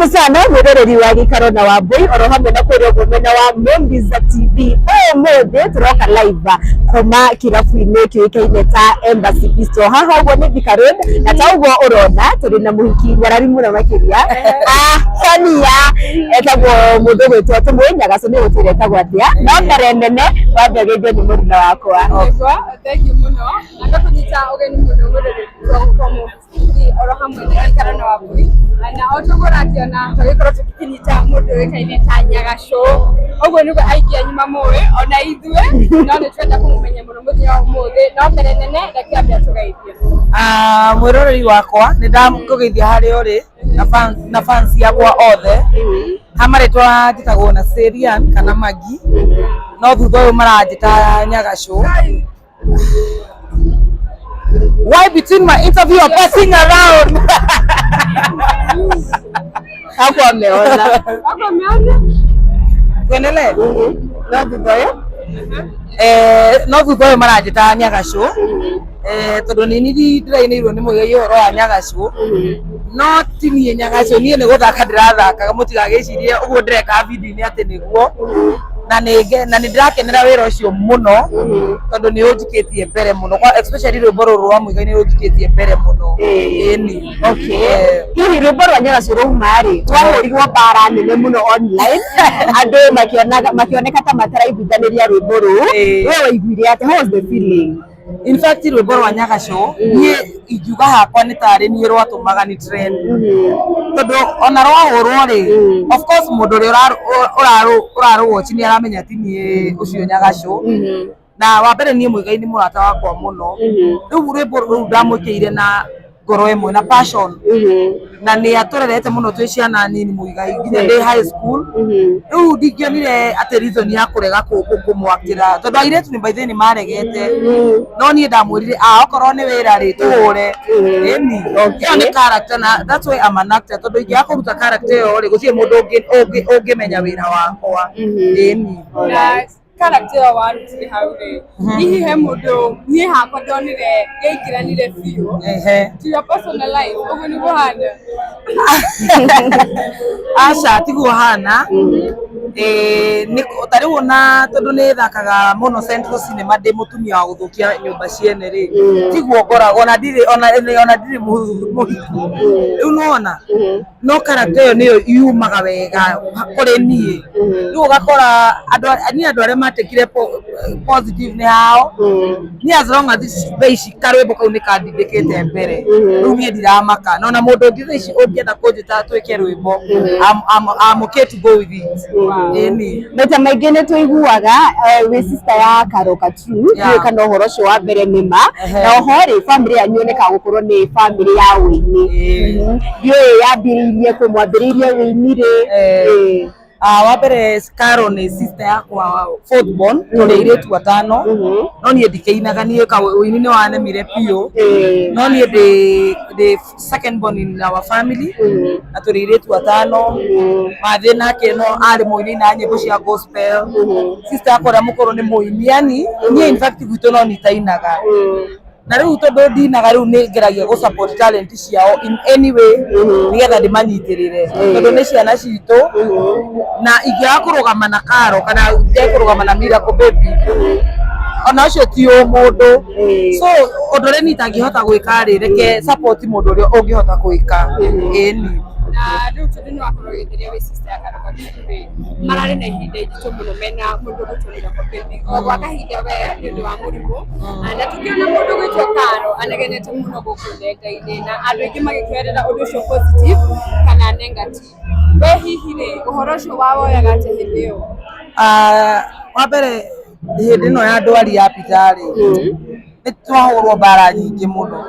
Karibu sana mwiroreri wa Gikaro na Wambui oro hamwe na kwirwo mwena wa Mombiza TV. Mothe turoka live kuma kirabu-ini kiukaine ta Embassy Bistro haha uguo ni Thika Road na ta uguo urona turi na muhiki nyarari muno makiria Sonia etagwo mundu gwitwo tumwenyaga so ni gutire etagwo atia no mbere nene wambegeithio ni muruna wakwa. Thank you muno na kunyita ugeni muno mwiroreri wa oro hamwe na Gikaro na Wambui na otogora akiona tugikoro tukinyita mundu wikaine ta Nyagasho uguo niguo aingi anyuma muwe ona ithue no ni twenda kumumenya muno muthia wa umuthi no mbere nene ndakiambia tugeithie mwiroreri wakwa ni ndakugeithia hari uri na fans yakwa othe hamaretwa njitagwo na Serian kana Magi no thutha uyu maranjita Nyagasho. Why between my interview or passing around? Hapo ameona. Tuendelee. No thutha no thutha uyu maranjita Nyagasho. Tondu ni ndirainirwo ni mugai uhoro wa Nyagasho no tinie Nyagasho nie ni guthaka ndirathakaga mutigagicirie uguo ndireka video-ini ati niguo na ni ndirakenera wira ucio muno tondu ni unjikitie mbere muno especially rwimbo ruru rwa muigai ni unjikitie mbere muno. Eni hihi rwimbo rwa Nyagasho rumari twahurirwo bara nene muno online andu makioneka ta mataraiguithaniria rwimbo ruu we waiguire ati how was the feeling? In fact rwimbo rwa Nyagasho nie ingiuga hakwa ni tari nie rwatumaga ni trend tondu ona rwahurwo ri of course mundu uri watch ni aramenya ati nie ucio Nyagasho na wa mbere nie muigai ni murata wakwa muno riu rwimbo ruu ndamukiire na ngoro imwe na passion na ni aturerete muno twi ciana nini muigai nginya ndi high school riu ndingionire ati reason ya kurega kumwakira tondu airetu ni baithini maregete no nie ndamwirire okorwo ni wira ri tuhure eni iyo ni character na that's why I'm an actor tondu ingia kuruta character iyo ri gutie mundu ungimenya wira wakwa eni character wa ntiri haure hihi he mundu nie hakwa ndonire geikiranire biu to your personal life uguo ni guhana aca tiguo hana ni tari wona tondu ni thakaga muno Central Cinema ndi mutumia wa guthukia nyumba ciene ri tiguo ngoragwo ona ndiri muhiku riu nona no character iyo niyo yumaga wega kuri nie riu ugakora andu aria matekire positive ni hao ni as long as thaici karwimbo kau ni kandindikite mbere riu nie ndiramaka nona mundu ngi thaici ungienda kunjita twike rwimbo I'm okay to go with it. Eni meta maingĩ nĩ tũiguaga wĩ sister ya Karoka True kana ũhoro ũcio wa mbere nĩma na oho rĩ family yanyu nĩka gũkorwo nĩ family ya ũini ndiũĩ yambĩrĩirie kũmwambĩrĩirie ũini rĩ wa mbere Karo ni sister yakwa fourth born tũrĩ airĩtu atano no niĩ ndikĩinaga niĩ ũini nĩ wanemire piũ no niĩ ndĩ second born in our family na tũrĩ airĩtu atano Mathĩ nake no arĩ mũini na nyĩmbo cia gospel sister yakwa ũrĩa mũkũrũ nĩ mũini yani niĩ in fact gwitũ no nitainaga na riu tondu ndinaga riu ni ngeragia gu support talent ciao in any way nigetha ndimanyitirire tondu ni ciana citu na ingiaga kurugama na Karo kana kurugama na Miracle Baby ona ucio ti mundu so undu ri nitangihota gwika ri reke support mundu uria ungihota gwika eni na riu tondu ni wakorwo githiria wi sister ya Karoka True marari na ihinda iritu muno mena mundu guturira kwa baby gwa kahinda we ni undu wa murimu na tukiona mundu gwitwo Karo anegenete muno guku nenda-ini na andu aingi magikwerera undu ucio positive kana negative we hihi ri uhoro ucio wawoyaga ati hindi iyo wa mbere hindi no ya ndwari ya pitari ni twahurwo bara nyingi muno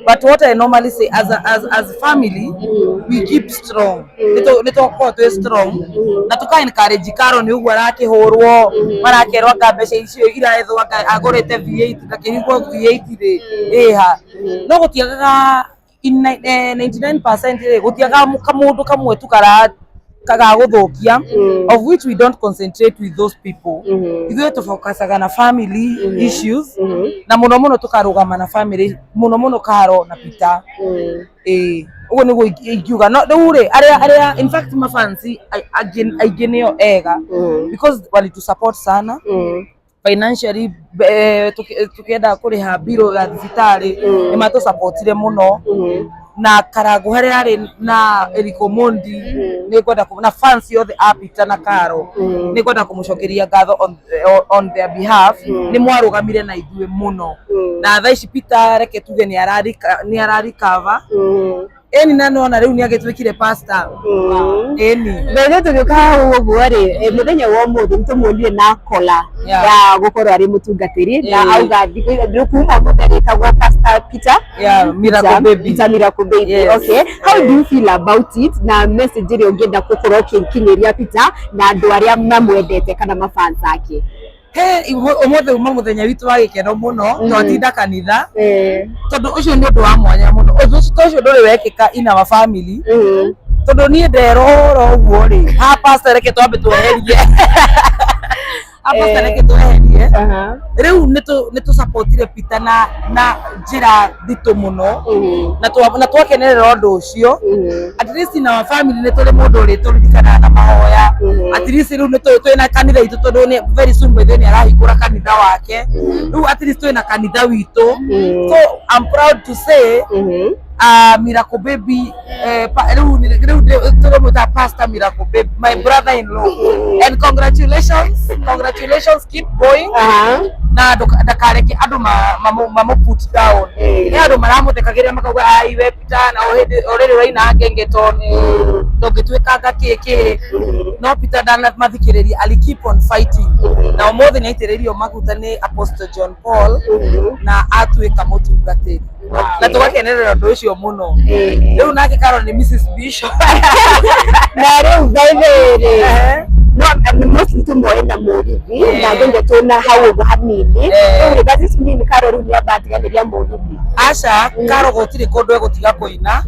but what I normally say as family we keep strong nitwakorwo twi strong na tuka encourage Karo ni uguo arakihurwo marakerwa mbeca icio irethwo agurite V8 ndakihingwo V8 ri iha no gutiagaga 99% gutiaga mundu kamwe tu kagaguthukia of which we don't concentrate with those people. Ithuĩ tufocusaga na family issues na muno tukarugama na family muno Karo na Peter. Uguo niguo ingiuga no riu aria in fact mafansi aingĩ nĩo ega because walitu support sana financially tukienda kuriha biro ya thibitari ni matu supportire muno na Karagu haria ari na Eriko Mondi ni kwenda na fans yothe a Peter na Karo ni kwenda kumucokeria ngatho on their behalf ni mwarugamire na ithuĩ muno na thaici Peter reke tuge ni ararikava eni nanona riu ni agitwikire pastor eni mbere tugika uguo ri muthenya wa umuthi ntumuonire na kola ya gukorwo ari mutungatiri na auga kuma muthereka gwa pastor Peter Miracle Baby yes. Okay, how do you feel about it na message iri ungienda gukorwo kinkinyiria Peter na andu aria mamwendete kana mafans ake umuthi muthenya witu wa gikeno muno twatinda kanitha tondu ucio ni undu wa mwanya muno ucio nduri wekika in our family tondu nie nderora uguo ri ha pastor reke twambe tweherie pastor reke tweherie riu nitu supportire Peter na njira nditu muno na twakenerera undu ucio at least in our family ni turi mundu uri turirikana na mahoya at least riu ni twina kanitha itu tondu ni very soon by then arahikura kanitha wake riu at least twina kanitha witu so I'm proud to say Miracle Baby Pastor Miracle Baby, my brother-in-law, and congratulations, keep going. Na dakareke adu mamo put down adu maramutekagira makauga aiwe Peter na already raina gengeton ndogitwekaga keke no Peter dana mathikiriri ali keep on fighting na umothe naitiririo maguta ni Apostle John Paul na atweka mutungatiri na tugakenerera undu ucio muno riu nake Karo ni Mrs Bishop na riu baby no mostly tumoenda murithi na ngende tuna hau hanini that is mean Karo riu abatiganiria murithi aca Karo gutiri kundu egutiga kuina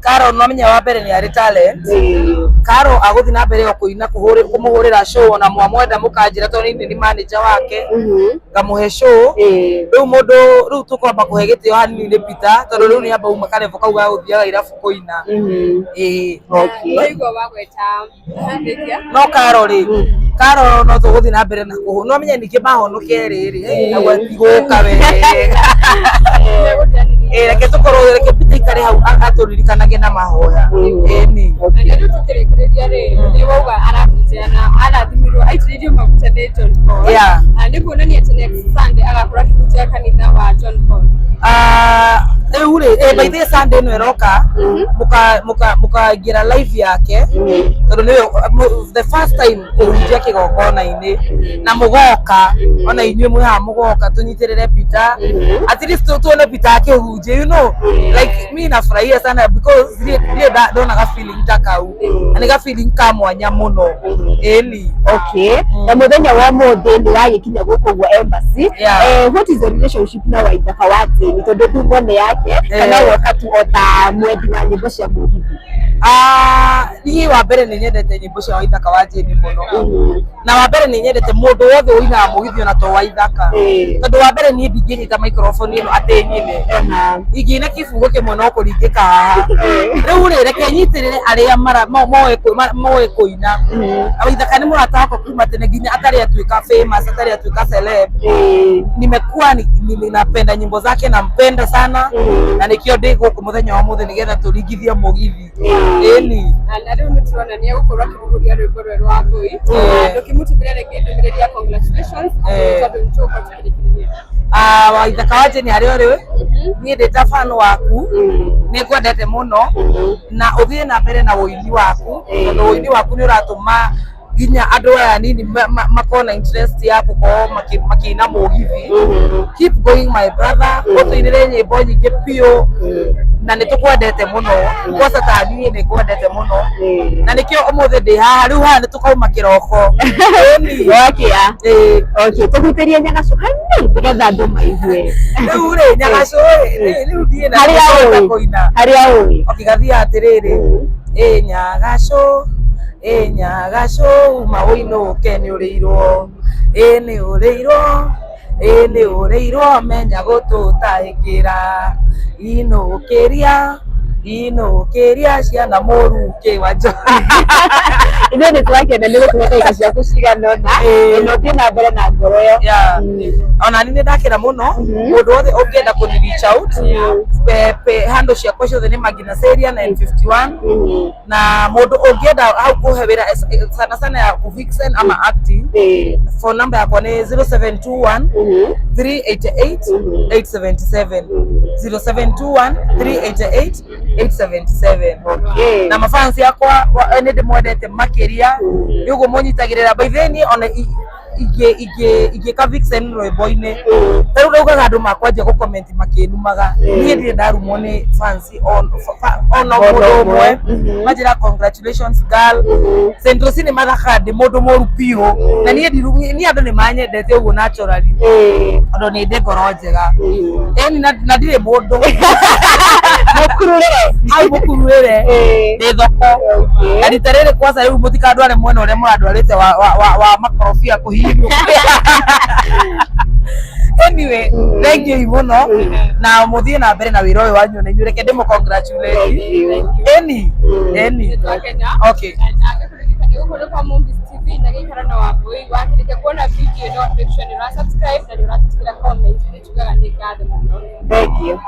Karo no menya wa mbere ni ari talent Karo aguthi na mbere kuina kumuhurira show na mwamwenda mukanjira tondu ni manager wake ngamuhe show riu mundu riu tukwamba kuhe gitio hanini ni Peter tondu riu ni amba uma karevo kauga uthiaga irabu kuina okay no Karo ri Karo no tuguthi na mbere na kuhu no menya ningi mahonoke riri na gwatiguka we reke tukorwo reke Peter ikare hau aturikanage na mahoya eni ndio tukirekereria ri ni wauga arakujana arathimirwo aitiririo maguta ni John Paul ndi kuonania ati next Sunday agakora kikuja kanitha wa John Paul by the Sunday no eroka muka gira live yake tondu ni the first time kuhunjia kigongona ini na mugoka ona inywe mwiha mugoka tunyitirire Peter at least tuone Peter akihunjia you know like me na furahia sana because don't have feeling takau ani ga feeling ka mwanya muno eni okay na muthenya wa mothe ndi wagikinya guku gwa embassy what is the relationship na Waitha Kawaje ni tondu tu mwone yake kana wakati ota mwendi wa nyimbo cia mugithi ni wa mbere ni nyendete nyimbo cia Waitha Kawaje ni muno na wa mbere ni nyendete mundu wothe uina mugithi ona to Waithaka tondu wa mbere ni ndingĩnyita microphone ino ati nyine ingĩina kifungo kimwe no kuringĩka haha riu ri reke nyitirire aria moe kuina Waithaka ni murata wako kuma tene nginya atari atuika famous atari atuika celeb nimekuwa ninapenda nyimbo zake nampenda sana na nikio ndi guku muthenya wa muthe nigetha turingithie mugithi eni na riu ni turona ni gukorwa kibuguria rwimbo rweru wa Ngui ndukimutumira reke ndumiriria congratulations tondu nituka tukirikiria Waitha Kawaje ni ario riwe ni ndeta fan waku ni kwendete muno na uthie na mbere na uini waku tondu uini waku ni uratuma ginya andu aya nini makona interest ya gukorwo makina mugithi keep going my brother utuinire nyimbo nyingi pio na nitukwendete muno kwanza tani ni kwendete muno na nikio umuthe ndi haha riu haha nitukauma kiroko ni wakia okay tukutirie Nyagacu hani ndigetha andu maigue riu ri Nyagacu riu ndie na kuina haria ui okigathia atiriri Nyagacu Nyagasho mawino-ke nĩ ũrĩirwo nĩ ũrĩirwo nĩ ũrĩirwo menya gũtũtahĩkĩra inũkĩria ciana mũruke wa njohi. Ithuĩ nĩ twakena nĩ gũtũma ndagĩka ciaku cigana ũna na ũthiĩ na mbere na ngoro ĩyo. Ona niĩ nĩ ndakena mũno mũndũ wothe ũngĩenda kũni reach out handle ciakwa ciothe nĩ Magina Seria 951 na mũndũ ũngĩenda hau kũhe wĩra sana sana ya Vixen ama acting phone number yakwa nĩ 0721 388 877 0721 388 877. Na mafansi yakwa nĩ ndĩmwendete makĩria nĩ ũguo mũnyitagĩrĩra baitheni ona ingĩka Vixen rwĩmbo-inĩ tarĩu ndaugaga andũ makwanjia gũcomment makĩnumaga niĩ ndirĩ ndarumwo nĩ fansi ona mũndũ ũmwe manjĩra congratulations girl Centrosi nĩ mathaka ndĩ mũndũ mũru biũ na niĩ andũ nĩ manyendete ũguo naturally tondũ nĩ ndĩ ngoro njega na ndirĩ mũndũ mũkururĩre ndĩ thoko na rita rĩrĩ kwanza rĩu mũtikandware mwena ũrĩa mũrandwarĩte wa makorobia kũhihinywo. Anyway, thank you mũno na mũthiĩ na mbere na wĩra ũyũ wanyu na inyuĩ reke ndĩmũ congratulate. Okay. Kwa Movies TV na gĩikaro na Wambui wakĩrĩkia kuona video ĩno make sure nĩ ũra subscribe na nĩ ũratigĩra comment nĩ tugaga nĩ ngatho mũno. Thank you.